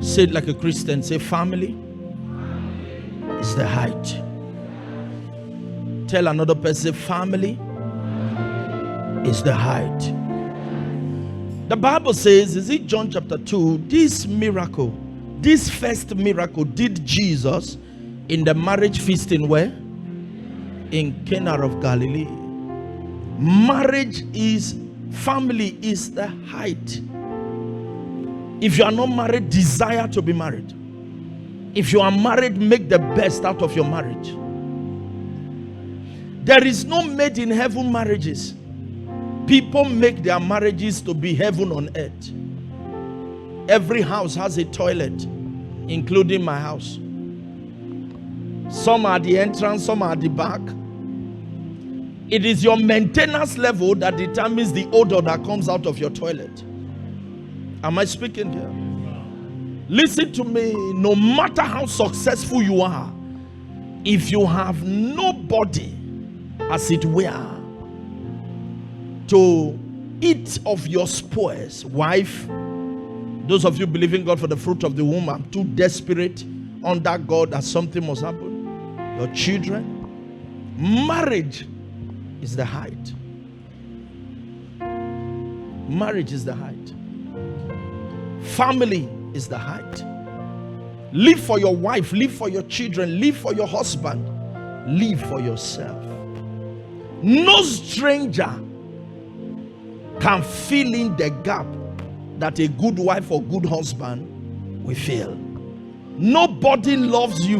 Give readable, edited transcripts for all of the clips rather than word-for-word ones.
Say it like a Christian. Say, family is the height. Tell another person, family is the height. The Bible says, is it John chapter 2? This miracle, this first miracle did Jesus in the marriage feast in where? In Cana of Galilee. Marriage is, family is the height. If you are not married, desire to be married. If you are married, make the best out of your marriage. There is no made in heaven marriages. People make their marriages to be heaven on earth. Every house has a toilet, including my house. Some are at the entrance, some are at the back. It is your maintenance level that determines the odor that comes out of your toilet. Am I speaking here? Listen to me. No matter how successful you are, if you have nobody, as it were, to eat of your spoils, wife, those of you believing God for the fruit of the womb, I'm too desperate under God that something must happen. Your children, marriage is the height. Marriage is the height. Family is the height. Live for your wife, live for your children, live for your husband, live for yourself. No stranger can fill in the gap that a good wife or good husband will fill. Nobody loves you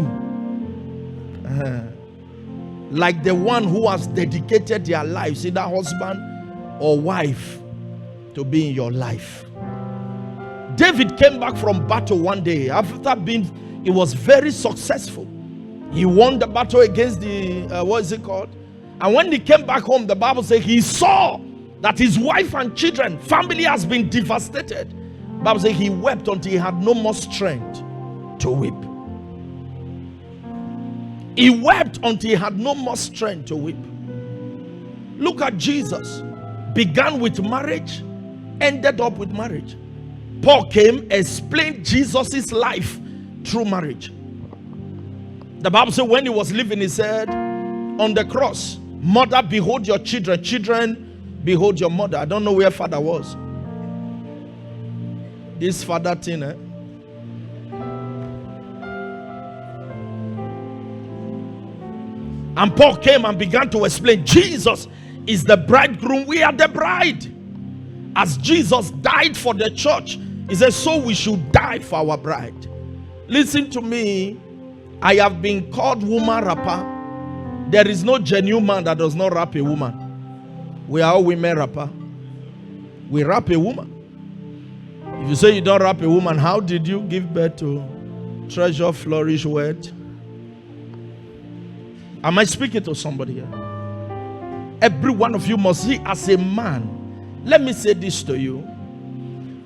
like the one who has dedicated their lives, either husband or wife, to be in your life. David came back from battle one day after he was very successful. He won the battle against the what is it called? And when he came back home, the Bible says he saw that his wife and children, family has been devastated. The Bible says he wept until he had no more strength to weep. He wept until he had no more strength to weep. Look at Jesus. Began with marriage, ended up with marriage. Paul came, explained Jesus' life through marriage. The Bible says when he was living, he said on the cross, mother, behold your children. Children, behold your mother. I don't know where father was. This father thing, And Paul came and began to explain, Jesus is the bridegroom, we are the bride. As Jesus died for the church, he said, so we should die for our bride. Listen to me. I have been called woman rapper. There is no genuine man that does not rap a woman. We are all women rapper. We rap a woman. If you say you don't rap a woman, how did you give birth to treasure, flourish, word? Am I speaking to somebody here? Every one of you must see as a man. Let me say this to you.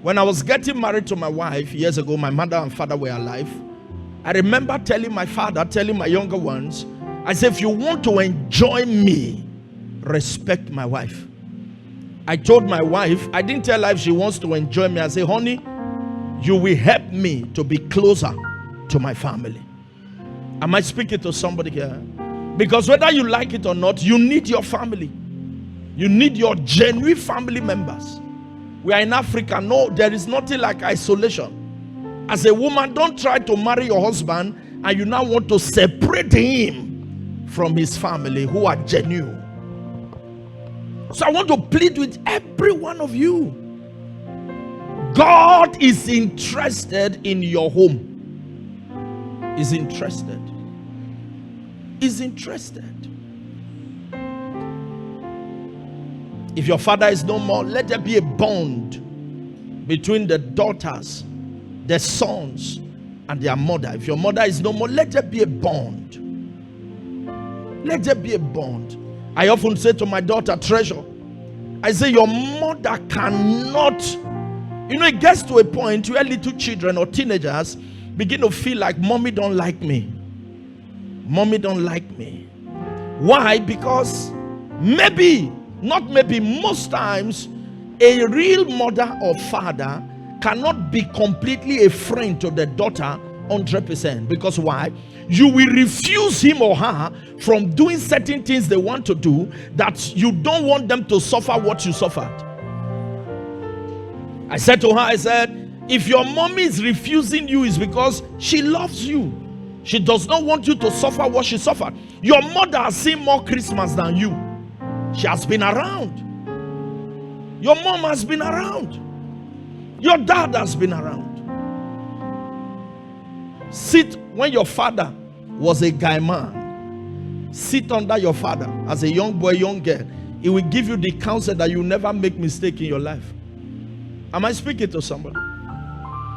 When I was getting married to my wife years ago, my mother and father were alive. I remember telling my father, telling my younger ones, I said, if you want to enjoy me, respect my wife. I told my wife, I didn't tell her if she wants to enjoy me. I said, honey, you will help me to be closer to my family. Am I speaking to somebody here? Because whether you like it or not, you need your family. You need your genuine family members. We are in Africa. No, there is nothing like isolation. As a woman, don't try to marry your husband and you now want to separate him from his family who are genuine. So I want to plead with every one of you. God is interested in your home. He's interested. He's interested. If your father is no more, let there be a bond between the daughters, the sons, and their mother. If your mother is no more, let there be a bond. Let there be a bond. I often say to my daughter, Treasure, I say, your mother cannot, it gets to a point where little children or teenagers begin to feel like mommy don't like me. Mommy don't like me. Why? Because most times, a real mother or father cannot be completely a friend to the daughter 100%. Because why? You will refuse him or her from doing certain things they want to do, that you don't want them to suffer what you suffered. I said to her, I said, if your mommy is refusing you, is because she loves you. She does not want you to suffer what she suffered. Your mother has seen more Christmas than you. She has been around. Your mom has been around. Your dad has been around. Sit when your father was a guy man. Sit under your father as a young boy, young girl. It will give you the counsel that you never make mistake in your life. Am I speaking to somebody?